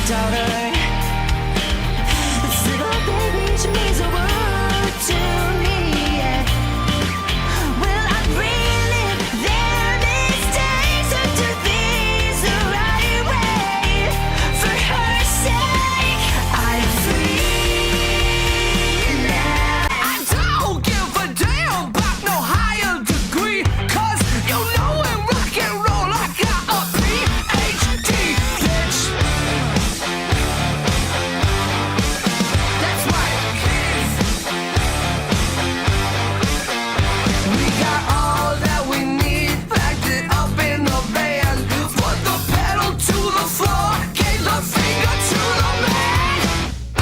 daughter. Little baby, she means the world to me, yeah. Will I relive their mistakes or do things the right way? For her sake, I'm free now. I don't give a damn about no higher degree, 'cause you know in rock and roll I got a PhD, bitch. That's right. We got all that we need, packed it up in the van. Put the pedal to the floor, gave the finger to the man.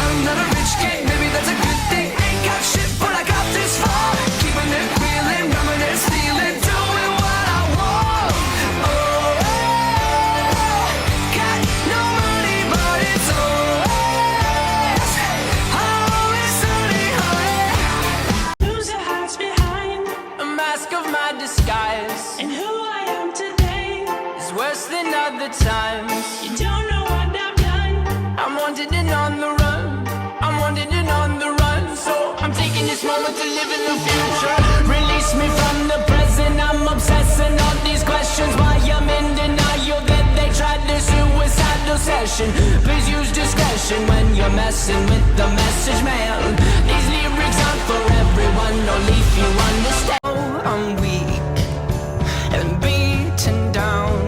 I'm not a rich kid, maybe that's a good thing. Ain't got shit, but I got this far. Keeping it reeling, rubbing it, stealing, doing what I want. Oh, got no money, but it's always, always sunny, honey. Lose your hearts behind, A mask of my disguise and who I am today. is worse than other times. You don't know what I've done. I'm wanted and on the run. I'm wanted and on the run. So I'm taking this moment to live in the future. Release me from the present. I'm obsessing on these questions. Why I'm in denial that they tried their suicidal session. Please use discretion when you're messing with the message, man. These lyrics aren't for everyone. Only if you understand. Oh, I'm weak and beaten down.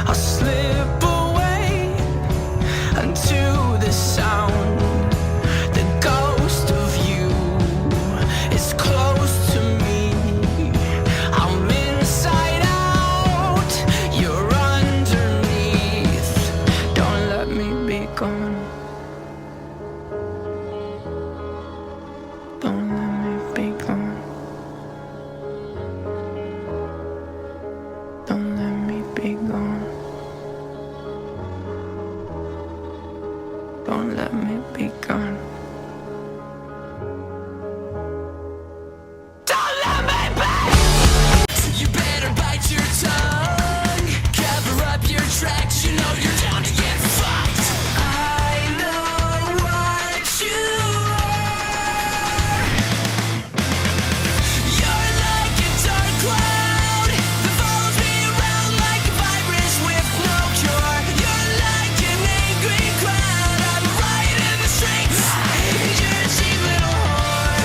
I'll slip away unto the sound. The ghost of you is close to me. I'm inside out, you're underneath. Don't let me be gone. Don't let me be gone. Don't let me be gone. Don't let me be gone. Don't let me be! You better bite your tongue. Cover up your tracks, you know you're down to get fucked. I know what you are. You're like a dark cloud that follows me around like a virus with no cure. You're like an angry crowd. I'm right in the streets. You're a cheap little whore.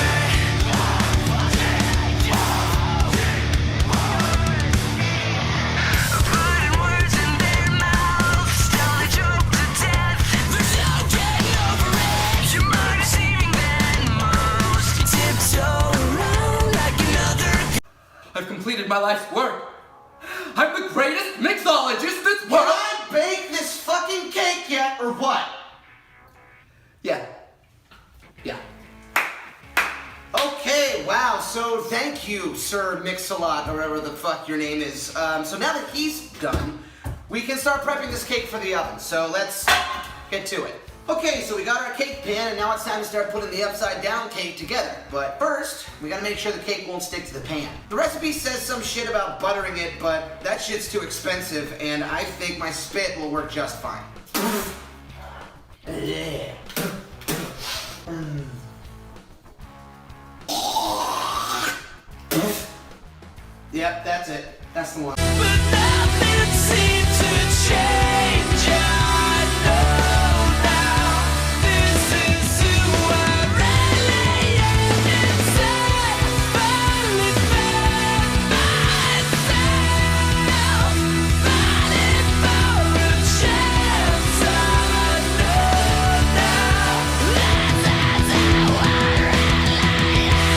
Putting words in their mouths, tell a joke to death. There's no getting over it. You're more deceiving than most. Tiptoe around like another. I've completed my life's work. I'm the greatest mixologist this Can world. I bake this fucking cake yet, or what? Yeah. Yeah. Okay, wow, so thank you, Sir Mix-a-Lot, or whatever the fuck your name is. So now that he's done, we can start prepping this cake for the oven, so let's get to it. Okay, so we got our cake pan, and now it's time to start putting the upside-down cake together. But first, we gotta make sure the cake won't stick to the pan. The recipe says some shit about buttering it, but that shit's too expensive, and I think my spit will work just fine. Yep, that's it. That's the one. But nothing seems to change. I know now. This is who I really am inside. Finally found myself. Fighting for a chance. I know now. This is who I really am.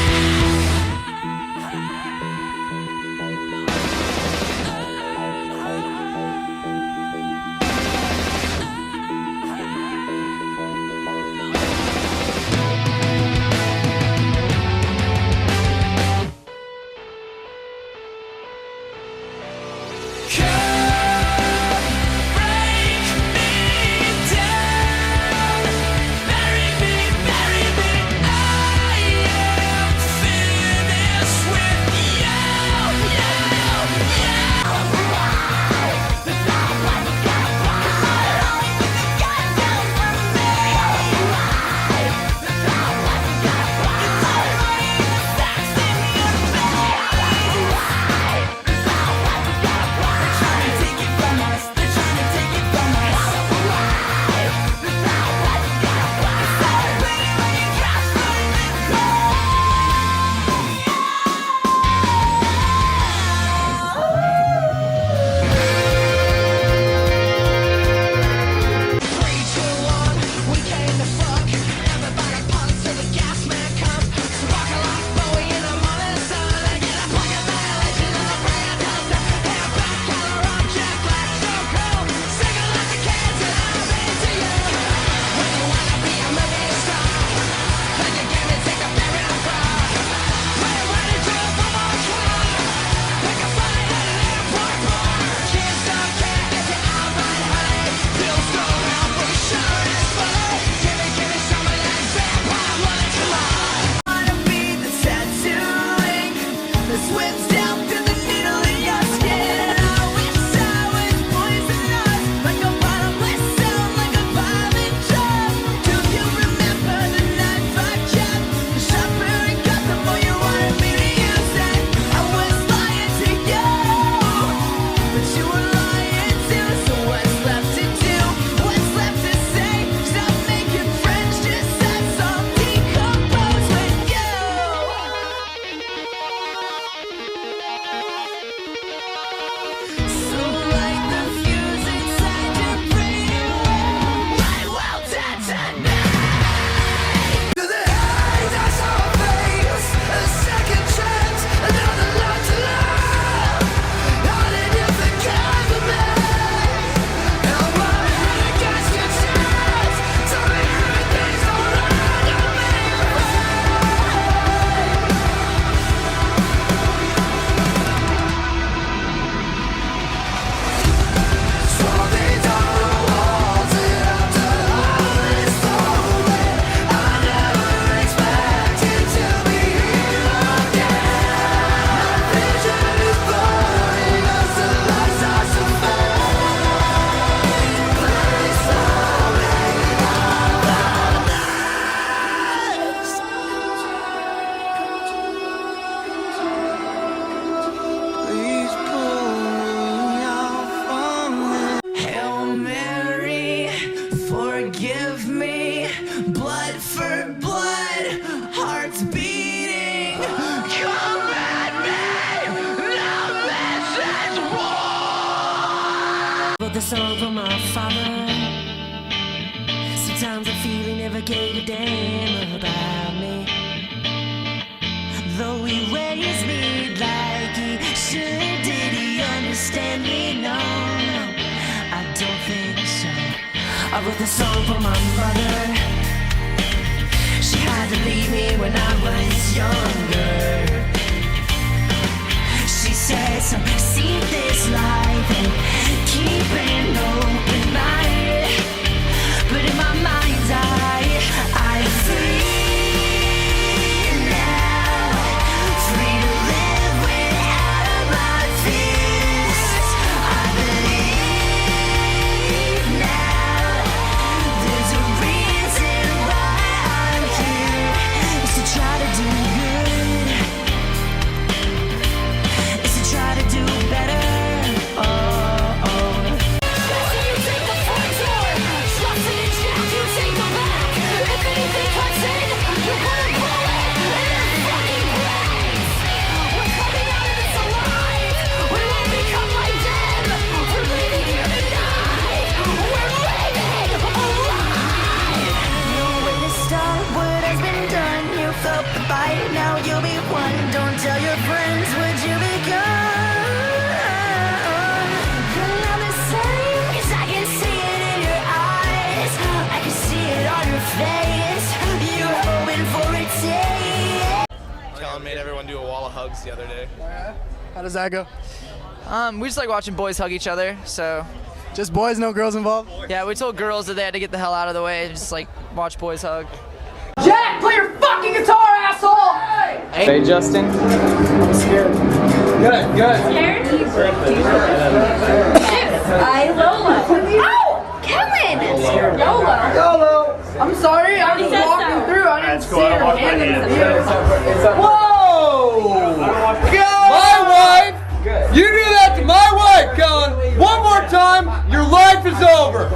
song for my father. Sometimes I feel he never gave a damn about me. Though he raised me like he should, did he understand me? No, I don't think so. I wrote the song for my mother. She had to leave me when I was younger. She said, so see this life and keep an open mind. But in my mind's eye, I'm free now. Free to live without my fears. I believe now. There's a reason why I'm here. It's to try to do good. It's to try to do better. Now you'll be one. Don't tell your friends what you become. You're not the same, 'cause I can see it in your eyes. I can see it on your face. You're hoping for a day. Kellen made everyone do a wall of hugs the other day. How does that go? We just like watching boys hug each other, so Just boys, no girls involved? yeah, we told girls that they had to get the hell out of the way and just like watch boys hug. Jack, play your fucking guitar, asshole! Hey, Justin. I'm scared. Good. I Lola. Ow! Kellen! YOLO. I'm sorry, I was walking through. I didn't see her hand in the view. Whoa! My wife! You do that to my wife, Kellen! One more time, your life is over!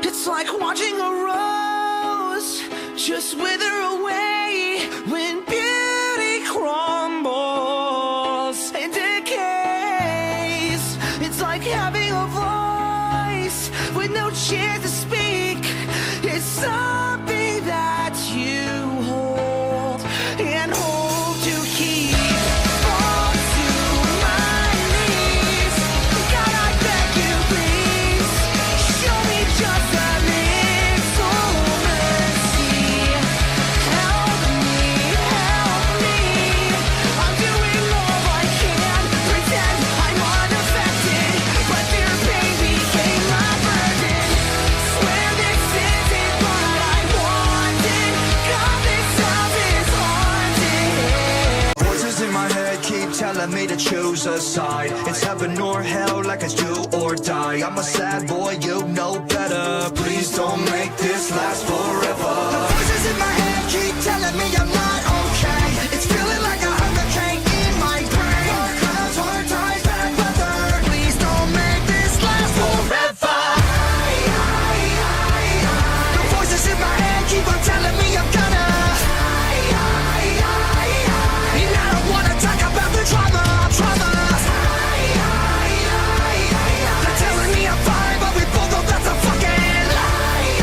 It's like watching a rose just wither away when beauty crumbles and decays. It's like having a voice with no chance to speak. It's something that you hold and hold to keep. Fall to my knees. God, I beg you, please. Show me just a little mercy. Help me. I'm doing all I can. Pretend I'm unaffected, but their pain became my burden. Swear this isn't what I wanted. God, this house is haunted. Voices in my head keep telling me to choose a side. It's heaven or hell, like it's do or die. I'm a sad boy, you know better. Please don't make this last forever. The voices in my head keep telling me I'm not okay. It's feeling like a hurricane in my brain. Dark clouds, hard times, bad weather. Please don't make this last forever. The voices in my head keep on telling me I'm gonna. And I don't wanna talk about the trauma. They're telling me I'm fine, but we both know that's a fucking lie.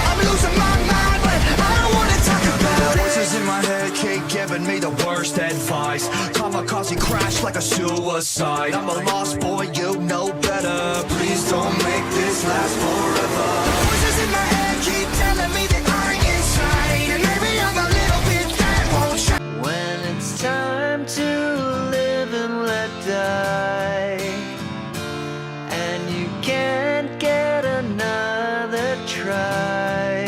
I'm losing my mind, but I don't wanna talk about it. Voices in my head keep giving me the worst advice. Kamikaze crash like a suicide. I'm a lost boy, you know better. Please don't make this last forever. Voices in my head keep telling me that I'm insane, and maybe I'm a little bit that won't change. When it's time to live and let die, and you can't get another try,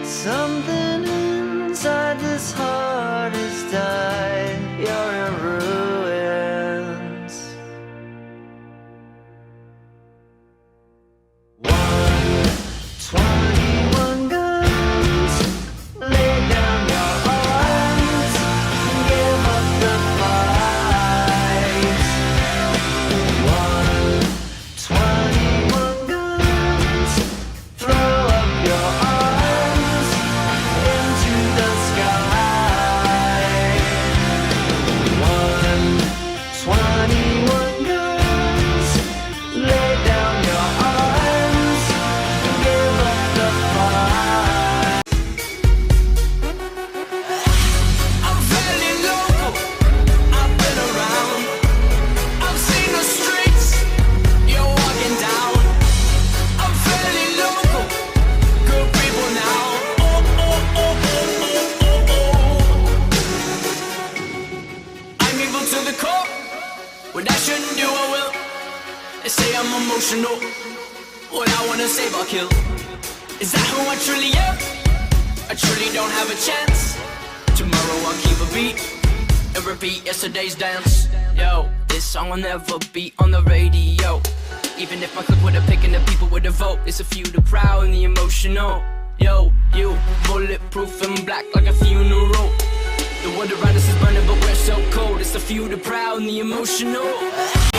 something inside this heart has died. You're in ruins. say I'm emotional. What I wanna say about kill. Is that who I truly am? I truly don't have a chance. Tomorrow I'll keep a beat and repeat yesterday's dance. Yo, this song will never be on the radio. Even if my clip would have picked and the people would have vote. It's a few, the proud and the emotional. Yo, you, bulletproof and black like a funeral. The world around us is burning but we're so cold. It's a few, the proud and the emotional.